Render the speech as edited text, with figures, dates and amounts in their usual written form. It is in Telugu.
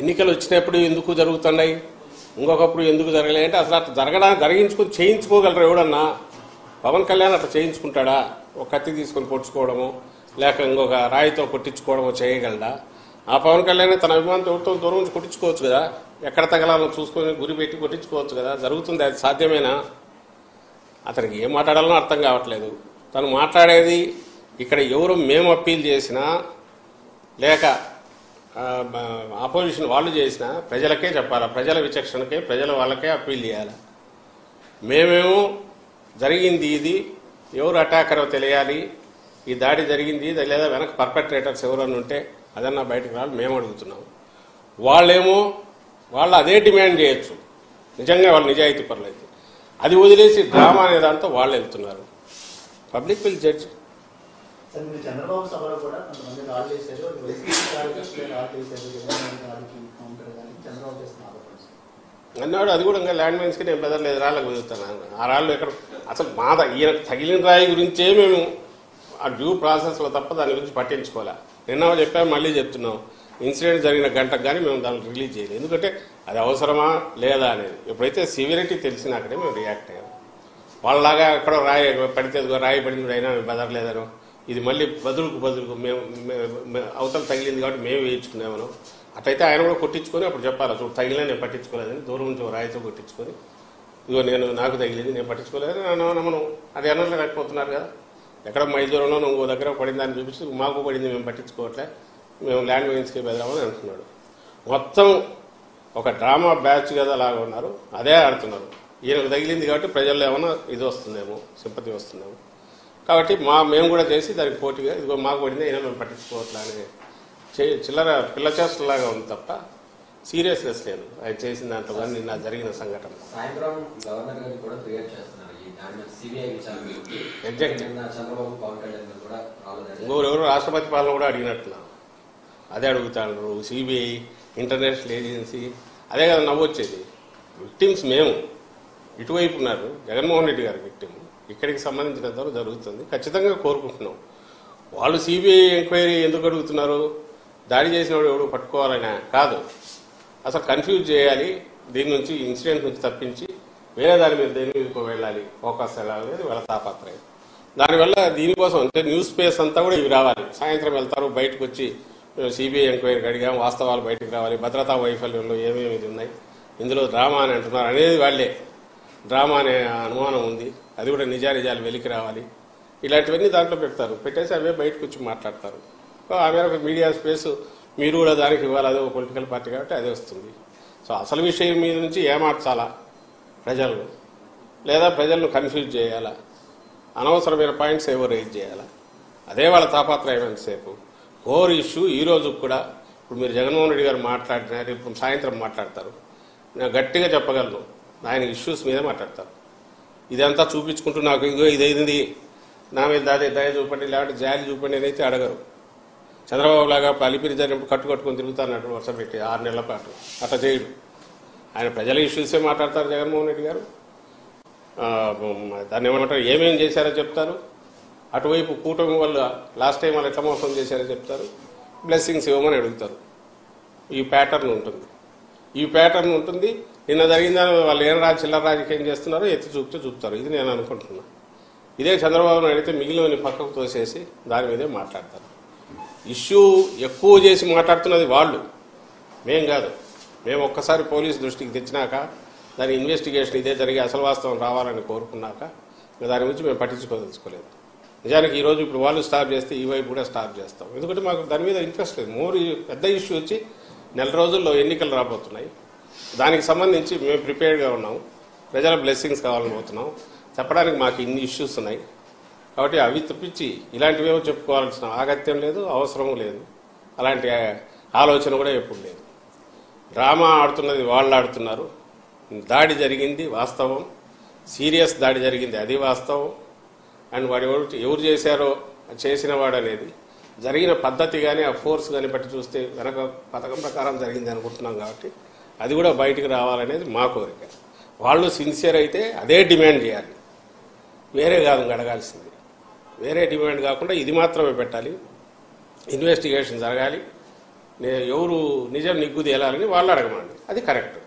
ఎన్నికలు వచ్చినప్పుడు ఎందుకు జరుగుతున్నాయి, ఇంకొకప్పుడు ఎందుకు జరగలే అంటే అసలు అట్లా జరిగించుకొని చేయించుకోగలరు ఎవడన్నా? పవన్ కళ్యాణ్ అట్లా చేయించుకుంటాడా? ఒక కత్తి తీసుకొని పొడుచుకోవడము లేక ఇంకొక రాయితో కొట్టించుకోవడమో చేయగలడా? ఆ పవన్ కళ్యాణ్ తన అభిమానంతో ఎవరితో దూరం నుంచి కొట్టించుకోవచ్చు కదా, ఎక్కడ తగలాలో చూసుకొని గురి పెట్టి కొట్టించుకోవచ్చు కదా. జరుగుతుంది, అది సాధ్యమేనా? అతనికి ఏం మాట్లాడాలో అర్థం కావట్లేదు. తను మాట్లాడేది ఇక్కడ ఎవరు మేము అప్పీల్ చేసినా లేక ఆపోజిషన్ వాళ్ళు చేసినా ప్రజలకే చెప్పాలా, ప్రజల విచక్షణకే, ప్రజల వాళ్ళకే అప్పీల్ చేయాలి. మేమేమో జరిగింది ఇది, ఎవరు అటాకరో తెలియాలి, ఈ దాడి జరిగింది లేదా వెనక పర్పెట్రేటర్స్ ఎవరన్నా ఉంటే అదన్నా బయటకు రావాలి మేము అడుగుతున్నాం. వాళ్ళేమో వాళ్ళు అదే డిమాండ్ చేయొచ్చు నిజంగా వాళ్ళు నిజాయితీ పరులు అయితే. అది వదిలేసి డ్రామా అనే దాంతో వాళ్ళు వెళ్తున్నారు. Public will judge. చంద్రబాబు సభలో కూడా కొంతమంది రాళ్ళు వేశారు, అన్నాడు. అది కూడా ఇంకా ల్యాండ్ మైన్స్కి నేను బెదరలేదు, రాళ్ళకు కుదురుతాను. ఆ రాళ్ళు ఎక్కడ అసలు ఈయన తగిలిన రాయి గురించే మేము ఆ డ్యూ ప్రాసెస్లో తప్ప దాని గురించి పట్టించుకోలే. నిన్న చెప్పాము, మళ్ళీ చెప్తున్నాం, ఇన్సిడెంట్ జరిగిన గంటకు కానీ మేము దాన్ని రిలీజ్ చేయలేదు. ఎందుకంటే అది అవసరమా లేదా అనేది. ఎప్పుడైతే సివియరిటీ తెలిసినాకనే మేము రియాక్ట్ అయ్యాము. వాళ్ళలాగా ఎక్కడో రాయి పడితే రాయి పడింది అయినా బెదరలేదనో, ఇది మళ్ళీ బదులుకు మేము అవతల తగిలింది కాబట్టి మేము వేయించుకున్నామను. అట్లయితే ఆయన కూడా కొట్టించుకొని అప్పుడు చెప్పాలి, చూడు తగిలినా నేను పట్టించుకోలేదని, దూరం నుంచి రాయితో కొట్టించుకొని ఇదిగో నాకు తగిలింది నేను పట్టించుకోలేదని మనం అది అనలేకపోతున్నారు కదా. ఎక్కడ మైదూరంలో నువ్వు దగ్గర పడింది దాన్ని చూపించి మాకు పడింది మేము పట్టించుకోవట్లే, మేము ల్యాండ్ మైన్స్కి బెదరామని అంటున్నాడు. మొత్తం ఒక డ్రామా బ్యాచ్ కదా అలాగా ఉన్నారు, అదే ఆడుతున్నారు. ఈయనకు తగిలింది కాబట్టి ప్రజల్లో ఏమన్నా ఇది వస్తుందేమో, సింపతి వస్తుందేమో, కాబట్టి మేము కూడా చేసి దానికి పోటీగా ఇదిగో మాకు పడింది అయినా మేము పట్టించుకోవట్లే అని చిల్లర పిల్ల చేష్టలాగా ఉంది తప్ప సీరియస్నెస్ లేదు ఆయన చేసిన దాంట్లో. కానీ నిన్న జరిగిన సంఘటన ఇంకొకరెవరు రాష్ట్రపతి పాలన కూడా అడిగినట్టున్నారు, అదే అడుగుతాడు. సిబిఐ, ఇంటర్నేషనల్ ఏజెన్సీ, అదే కదా నవ్వొచ్చేది. విక్టిమ్స్ మేము ఇటువైపు ఉన్నారు, జగన్మోహన్ రెడ్డి గారి విక్టిమ్ ఇక్కడికి సంబంధించినంతవరకు జరుగుతుంది, ఖచ్చితంగా కోరుకుంటున్నాం. వాళ్ళు సిబిఐ ఎంక్వైరీ ఎందుకు అడుగుతున్నారు? దాడి చేసిన వాడు ఎవడు పట్టుకోవాలనే కాదు, అసలు కన్ఫ్యూజ్ చేయాలి, దీని నుంచి ఇన్సిడెంట్ నుంచి తప్పించి వేరే దాని మీద దేని మీదకు వెళ్ళాలి, ఫోకస్ వెళ్ళాలి అనేది వాళ్ళ తాపత్రయం. దానివల్ల దీనికోసం అంటే న్యూస్ స్పేస్ అంతా కూడా ఇవి రావాలి. సాయంత్రం వెళ్తారు, బయటకు వచ్చి సిబిఐ ఎంక్వైరీకి అడిగాం, వాస్తవాలు బయటకు రావాలి, భద్రతా వైఫల్యంలో ఏమేమి ఇది ఉన్నాయి, ఇందులో డ్రామా అని అంటున్నారు అనేది వాళ్ళే. డ్రామా అనే అనుమానం ఉంది, అది కూడా నిజాలు వెలికి రావాలి, ఇలాంటివన్నీ దాంట్లో పెడతారు. పెట్టేసి అవే బయటకు వచ్చి మాట్లాడతారు. ఆ మేరకు మీడియా స్పేస్ మీరు కూడా దానికి ఇవ్వాలి, అదే ఒక పొలిటికల్ పార్టీ కాబట్టి అదే వస్తుంది. సో అసలు విషయం మీద నుంచి ఏమార్చాలా ప్రజలను, లేదా ప్రజలను కన్ఫ్యూజ్ చేయాలా, అనవసరమైన పాయింట్స్ ఏవో రైజ్ చేయాలా, అదే వాళ్ళ తాపత్రయమైనంతసేపు. కోర్ ఇష్యూ ఈ రోజు కూడా ఇప్పుడు మీరు జగన్మోహన్ రెడ్డి గారు మాట్లాడినారు, ఇప్పుడు సాయంత్రం మాట్లాడతారు, నేను గట్టిగా చెప్పగలను ఆయన ఇష్యూస్ మీద మాట్లాడతారు. ఇదంతా చూపించుకుంటూ నాకు ఇదిగో ఇదైంది నా మీద దయ చూపండి లేకపోతే జాలి చూపండి అని అయితే అడగరు. చంద్రబాబు లాగా అలిపిరి జరిగినప్పుడు కట్టుకొని తిరుగుతానట్టు వర్షం పెట్టి 6 నెలల పాటు అట్లా చేయడు. ఆయన ప్రజల ఇష్యూసే మాట్లాడతారు జగన్మోహన్ రెడ్డి గారు. దాన్ని ఏమంటారు, ఏమేమి చేశారో చెప్తారు. అటువైపు కూటమి వాళ్ళు లాస్ట్ టైం వాళ్ళు ఎట్లా మోసం చేశారో చెప్తారు, బ్లెస్సింగ్స్ ఇవ్వమని అడుగుతారు. ఈ ప్యాటర్న్ ఉంటుంది. నిన్న జరిగిందని వాళ్ళు ఏం చిల్లర రాజకీయం చేస్తున్నారో ఎత్తి చూపుతారు. ఇది నేను అనుకుంటున్నా. ఇదే చంద్రబాబు నాయుడు అయితే మిగిలిన పక్కకు తోసేసి దాని మీదే మాట్లాడతారు. ఇష్యూ ఎక్కువ చేసి మాట్లాడుతున్నది వాళ్ళు, మేం కాదు. మేము ఒక్కసారి పోలీసు దృష్టికి తెచ్చినాక దాని ఇన్వెస్టిగేషన్ ఇదే జరిగి అసలు వాస్తవం రావాలని కోరుకున్నాక దాని గురించి మేము పట్టించుకోదలుచుకోలేదు. నిజానికి ఈరోజు ఇప్పుడు వాళ్ళు స్టాప్ చేస్తే ఈ వైపు కూడా స్టాప్ చేస్తాం, ఎందుకంటే మాకు దాని మీద ఇంట్రెస్ట్ లేదు. పెద్ద ఇష్యూ వచ్చి 1 నెల రోజుల్లో ఎన్నికలు రాబోతున్నాయి. దానికి సంబంధించి మేము ప్రిపేర్డ్గా ఉన్నాము, ప్రజల బ్లెస్సింగ్స్ కావాలని పోతున్నాం. చెప్పడానికి మాకు ఇన్ని ఇష్యూస్ ఉన్నాయి కాబట్టి అవి తప్పించి ఇలాంటివేమో చెప్పుకోవాల్సిన ఆగత్యం లేదు, అవసరము లేదు. అలాంటి ఆలోచన కూడా ఎప్పుడు లేదు. డ్రామా ఆడుతున్నది వాళ్ళు ఆడుతున్నారు. దాడి జరిగింది వాస్తవం, సీరియస్ దాడి జరిగింది అది వాస్తవం. అండ్ వాడు ఎవరు చేశారో చేసిన వాడు అనేది జరిగిన పద్ధతి కానీ ఆ ఫోర్స్ కానీ బట్టి చూస్తే వెనక పథకం ప్రకారం జరిగింది అనుకుంటున్నాం కాబట్టి అది కూడా బయటికి రావాలనేది మా కోరిక. వాళ్ళు సిన్సియర్ అయితే అదే డిమాండ్ చేయాలి, వేరే కాదు అడగాల్సింది. వేరే డిమాండ్ కాకుండా ఇది మాత్రమే పెట్టాలి. ఇన్వెస్టిగేషన్ జరగాలి, ఎవరు నిజం నిగ్గు తేలాలని వాళ్ళు అడగమండి, అది కరెక్ట్.